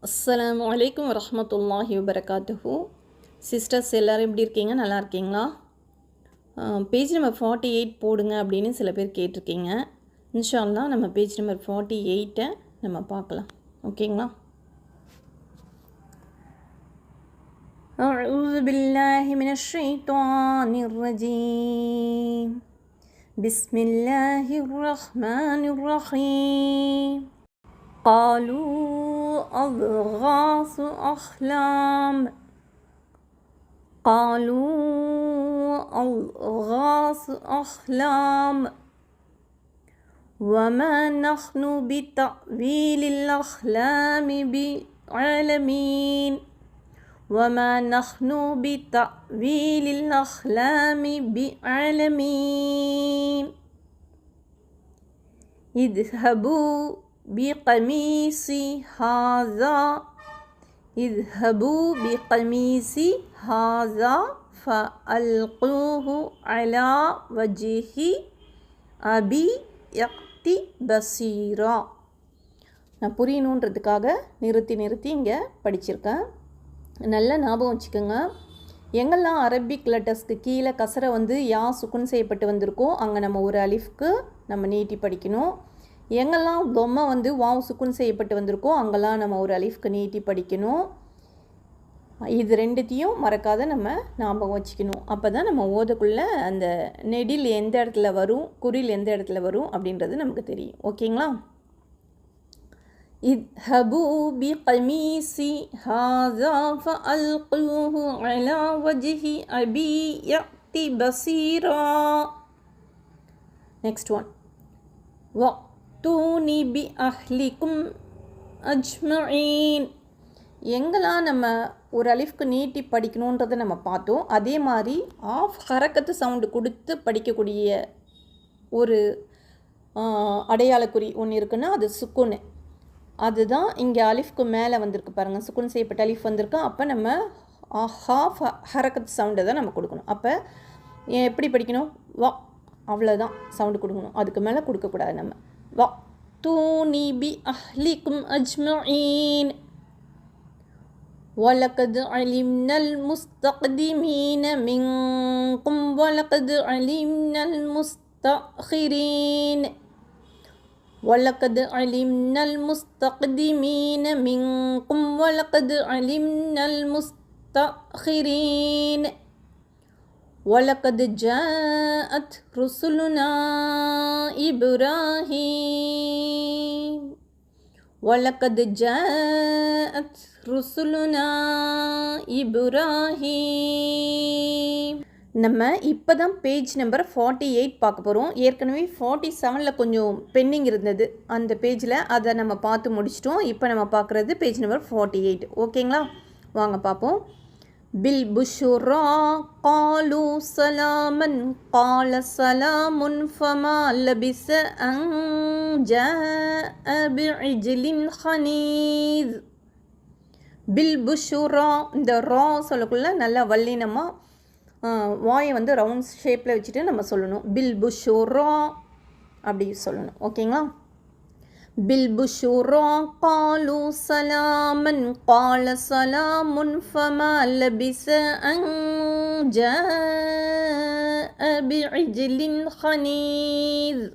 அஸ்ஸலாமு அலைக்கும் வரஹ்மத்துல்லாஹி வபரகாத்துஹு. சிஸ்டர்ஸ் எல்லோரும் எப்படி இருக்கீங்க? நல்லா இருக்கீங்களா? பேஜ் நம்பர் 48 போடுங்க அப்படின்னு சில பேர் கேட்டிருக்கீங்க. இன்ஷா அல்லாஹ் நம்ம பேஜ் நம்பர் 48 நம்ம பார்க்கலாம். ஓகேங்களா? அஊது பில்லாஹி மினஷ் ஷைத்தானிர் ரஜீம். பிஸ்மில்லாஹிர் ரஹ்மானிர் ரஹீம். قالوا أضغاث أحلام وما نحن بتأويل الأحلام بعالمين اذهبوا بقميصي هذا فألقوه على وجه أبي يأتي بصيرا. நான் புரியணுன்றதுக்காக நிறுத்தி இங்கே படிச்சிருக்கேன். நல்லா ஞாபகம் வச்சுக்கோங்க. எங்கெல்லாம் அரபிக் லெட்டர்ஸ்க்கு கீழே கசரை வந்து யா சுக்குன் செய்யப்பட்டு வந்திருக்கோ அங்கே நம்ம ஒரு அலிஃப்க்கு நம்ம நீட்டி படிக்கணும். எங்கெல்லாம் தொம்மை வந்து வாவ் சுக்குன் செய்யப்பட்டு வந்திருக்கோ அங்கெல்லாம் நம்ம ஒரு அலிஃப்க்கு நீட்டி படிக்கணும். இது ரெண்டுத்தையும் மறக்காத நம்ம ஞாபகம் வச்சுக்கணும். அப்போ தான் நம்ம ஓதக்குள்ளே அந்த நெடில் எந்த இடத்துல வரும், குறில் எந்த இடத்துல வரும் அப்படின்றது நமக்கு தெரியும். ஓகேங்களா? اذهبوا بقميصي هذا فألقوه على وجه أبي يأتي بصيرا. Next one. وَأْتُونِي بِأَهْلِكُمْ أَجْمَعِينَ. எங்கெல்லாம் நம்ம ஒரு அலிஃப்க்கு நீட்டி படிக்கணுன்றதை நம்ம பார்த்தோம். அதே மாதிரி ஆஃப் ஹரக்கத்து சவுண்டு கொடுத்து படிக்கக்கூடிய ஒரு அடையாளக்குறி ஒன்று இருக்குன்னா அது சுக்குன்னு. அதுதான் இங்கே அலிஃப்க்கு மேலே வந்திருக்கு பாருங்கள். சுக்குன் செய்யப்பட்ட அலிஃப் வந்திருக்கு. அப்போ நம்ம ஹாஃப் ஹரக்கத்து சவுண்டை தான் நம்ம கொடுக்கணும். அப்போ எப்படி படிக்கணும்? வா, அவ்வளோதான் சவுண்டு கொடுக்கணும். அதுக்கு மேலே கொடுக்கக்கூடாது. நம்ம வா தூனி பி அஹ்லிக்கும் அஜ்மஈன் وَلَقَدْ عَلِمْنَا الْمُسْتَقْدِمِينَ مِنْكُمْ وَلَقَدْ عَلِمْنَا الْمُسْتَأْخِرِينَ وَلَقَدْ عَلِمْنَا الْمُسْتَقْدِمِينَ مِنْكُمْ وَلَقَدْ عَلِمْنَا الْمُسْتَأْخِرِينَ وَلَقَدْ جَاءَتْ رُسُلُنَا إِبْرَاهِيمَ وَلَقَدْ جَاءَتْ رُسُلُنَا إِبْرَاهِيمَ. நம்ம இப்போ தான் பேஜ் நம்பர் 48 பார்க்க போகிறோம். ஏற்கனவே 47 கொஞ்சம் பெண்டிங் இருந்தது அந்த பேஜில், அதை நம்ம பார்த்து முடிச்சிட்டோம். இப்போ நம்ம பார்க்குறது பேஜ் நம்பர் 48. ஓகேங்களா? வாங்க பார்ப்போம். பில் புஷுரா காலு சலாமன் கால சலாமுன் ஃபமா லபிஸ அன் ஜாஅ பிஇஜ்லின் ஹனீஸ். பில் புஷுரா, இந்த ரா சொல்லக்குள்ள நல்லா வல்லினமாக வாயை வந்து ரவுண்ட் ஷேப்பில் வச்சுட்டு நம்ம சொல்லணும். பில் புஷுரா அப்படி சொல்லணும். ஓகேங்களா? பில் புஷுரா காலு சலாமன் கால சலாமுன் ஃபமா லபிஸ அன் ஜாஅ பிஇஜ்லின் ஹனீஸ்.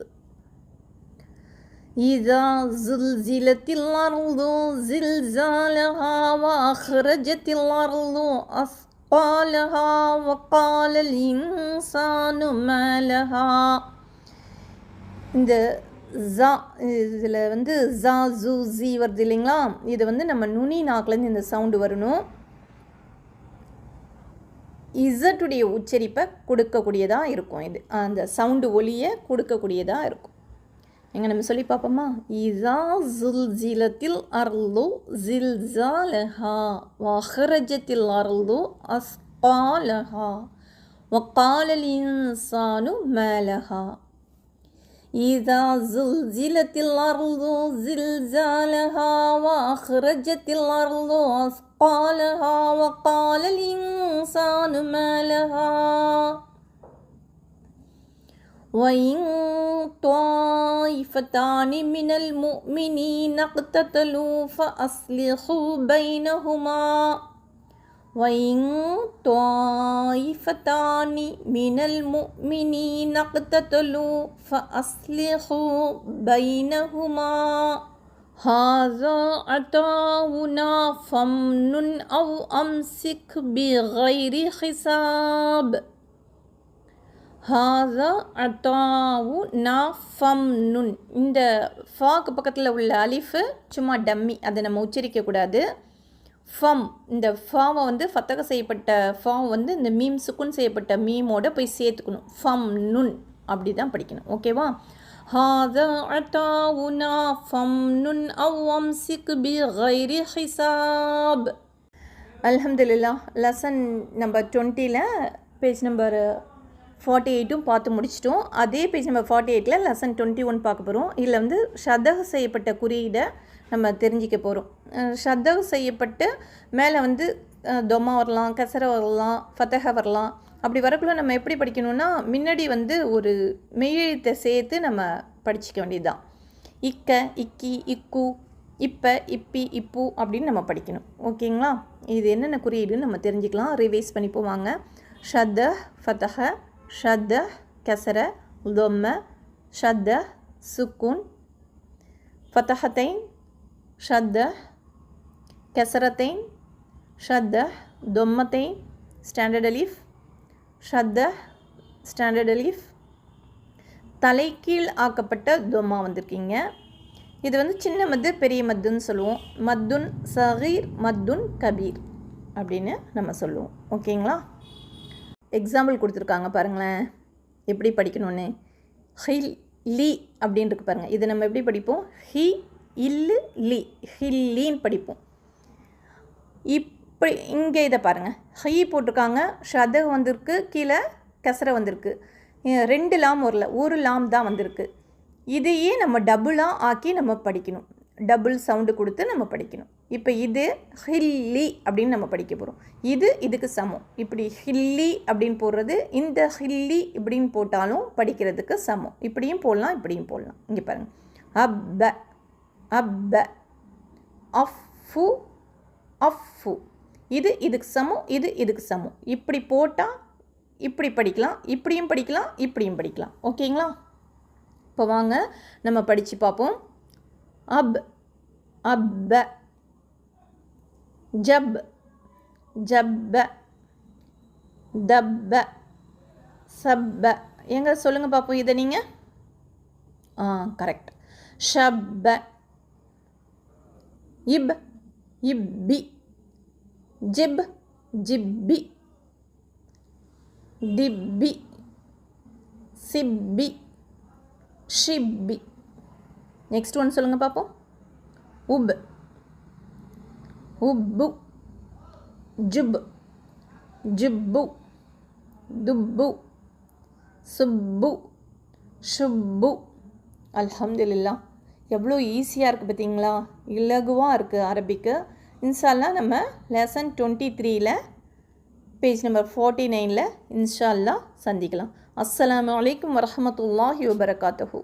إذا زلزلت الأرض زلزالها وأخرجت الأرض أثقالها وقال الإنسان ما لها. இந்த ஜா இதில் வந்து ஜா ஜூ ஜி வருது இல்லைங்களா? இது வந்து நம்ம நுனி நாக்கிலேருந்து இந்த சவுண்டு வரணும். இசட்டுடைய உச்சரிப்பை கொடுக்கக்கூடியதாக இருக்கும். இது அந்த சவுண்டு ஒலியை கொடுக்கக்கூடியதாக இருக்கும். எங்கே நம்ம சொல்லி பார்ப்போமா? இதா ஜுல்ஜிலத்தில் அர்லு ஜில்ஜாலஹா வஹரஜத்தில் அர்லு அஸ்காலஹா வகாலல் இன்சானு மலஹா. இதா ஜுல்ஜிலத்தில் அர்லு ஜில்ஜாலஹா வஹரஜத்தில் அர்லு அஸ்காலஹா வகாலல் இன்சானு மலஹா. وَإِن طَائِفَتَانِ مِنَ الْمُؤْمِنِينَ اقْتَتَلُوا فَأَصْلِحُوا بَيْنَهُمَا وَإِن طَائِفَتَانِ مِنَ الْمُؤْمِنِينَ اقْتَتَلُوا فَأَصْلِحُوا بَيْنَهُمَا هَذَا عَطَاؤُنَا فَامْنُنْ أَوْ أَمْسِكْ بِغَيْرِ حِسَابٍ ஹாதா அத்தாவு நா ஃபம்னுன். இந்த ஃபாக்கு பக்கத்தில் உள்ள அலிஃபு சும்மா டம்மி, அதை நம்ம உச்சரிக்கக்கூடாது. ஃபம், இந்த ஃபாவை வந்து ஃபத்தக செய்யப்பட்ட ஃபாவை வந்து இந்த மீம் சுக்குன் செய்யப்பட்ட மீமோட போய் சேர்த்துக்கணும். ஃபம் நுன் அப்படி தான் படிக்கணும். ஓகேவா? ஹாதா அத்தாவு நா ஃபம்னுன் அவ் அம்சிக் பிகைரி ஹிசாப். அல்ஹம்துலில்லாஹ். லெசன் நம்பர் 20ல் பேஜ் நம்பர் 48 பார்த்து முடிச்சிட்டோம். அதே பேஜ் நம்பர் 48 லெசன் 21 பார்க்க போகிறோம். இதில் வந்து ஷதஹ் செய்யப்பட்ட குறியீடை நம்ம தெரிஞ்சிக்க போகிறோம். ஷதஹ் செய்யப்பட்டு மேலே வந்து தொமா வரலாம், கசர வரலாம், ஃபத்தஹ வரலாம். அப்படி வரக்குள்ள நம்ம எப்படி படிக்கணும்னா, முன்னாடி வந்து ஒரு மெய்யெழுத்தை சேர்த்து நம்ம படிச்சிக்க வேண்டியதுதான். இக்க, இக்கி, இக்கு, இப்போ, இப்பி, இப்பு அப்படின்னு நம்ம படிக்கணும். ஓகேங்களா? இது என்னென்ன குறியீடுன்னு நம்ம தெரிஞ்சுக்கலாம். ரிவைஸ் பண்ணி போவாங்க. ஷதஹ், ஃபத்தஹ, ஷதஹ், கசர, தொம்ம, ஷதஹ், சுக்குன், ஃபத்தஹத்தைன், ஷதஹ், கசரத்தைன், ஷதஹ், தொம்மத்தைன், ஸ்டாண்டர்ட் அலிஃப், ஷதஹ், ஸ்டாண்டர்ட் அலிஃப், தலைக்கீழ் ஆக்கப்பட்ட தொம்மா வந்திருக்கீங்க. இது வந்து சின்ன மத்து, பெரிய மத்துன்னு சொல்லுவோம். மத்துன் சகீர், மத்துன் கபீர் அப்படின்னு நம்ம சொல்லுவோம். ஓகேங்களா? எக்ஸாம்பிள் கொடுத்துருக்காங்க பாருங்களேன், எப்படி படிக்கணும்னு. ஹில் லி அப்படின்னு இருக்கு பாருங்கள். இதை நம்ம எப்படி படிப்போம்? ஹி இல்லு லி, ஹில்லின்னு படிப்போம். இப்படி இங்கே இதை பாருங்கள், ஹி போட்டிருக்காங்க, ஷத வந்திருக்கு, கீழே கசரை வந்திருக்கு. 2 லாம் வரல, ஒரு லாம் தான் வந்திருக்கு. இதையே நம்ம டபுளாக ஆக்கி நம்ம படிக்கணும். டபுள் சவுண்டு கொடுத்து நம்ம படிக்கணும். இப்போ இது ஹில்லி அப்படின்னு நம்ம படிக்க போகிறோம். இதுக்கு சமம். இப்படி ஹில்லி அப்படின்னு போடுறது, இந்த ஹில்லி இப்படின்னு போட்டாலும் படிக்கிறதுக்கு சமம். இப்படியும் போடலாம், இப்படியும் போடலாம். இங்கே பாருங்கள், அப்ப, அப்ப, அஃபு, அஃபு. இதுக்கு சமம், இதுக்கு சமம். இப்படி போட்டால் இப்படி படிக்கலாம், இப்படியும் படிக்கலாம், இப்படியும் படிக்கலாம். ஓகேங்களா? இப்போ வாங்க நம்ம படித்து பார்ப்போம். அப், அப்ப, ஜப், ஜப்ப, தப்ப, சப்ப. எங்க சொல்லுங்கள் பார்ப்போம் இதை நீங்கள். கரெக்ட். ஷப்ப, இப், இப்பி, ஜிப், ஜிப்பி, திப்பி, சிப்பி, ஷிப்பி. நெக்ஸ்ட் ஒன் சொல்லுங்கள் பார்ப்போம். உப், உப்பு, ஜுப், ஜுப்பு, துப்பு, சுப்பு, ஷுப்பு. அல்ஹம்துலில்லாஹ். எவ்வளோ ஈஸியாக இருக்குது பார்த்தீங்களா? இலகுவாக இருக்குது அரபிக்கு. இன்ஷா அல்லாஹ் நம்ம லெசன் 23ல் பேஜ் நம்பர் 49ல் இன்ஷா அல்லாஹ் சந்திக்கலாம். அஸ்ஸலாமு அலைக்கும் வரஹ்மத்துல்லாஹி வபரகாத்துஹு.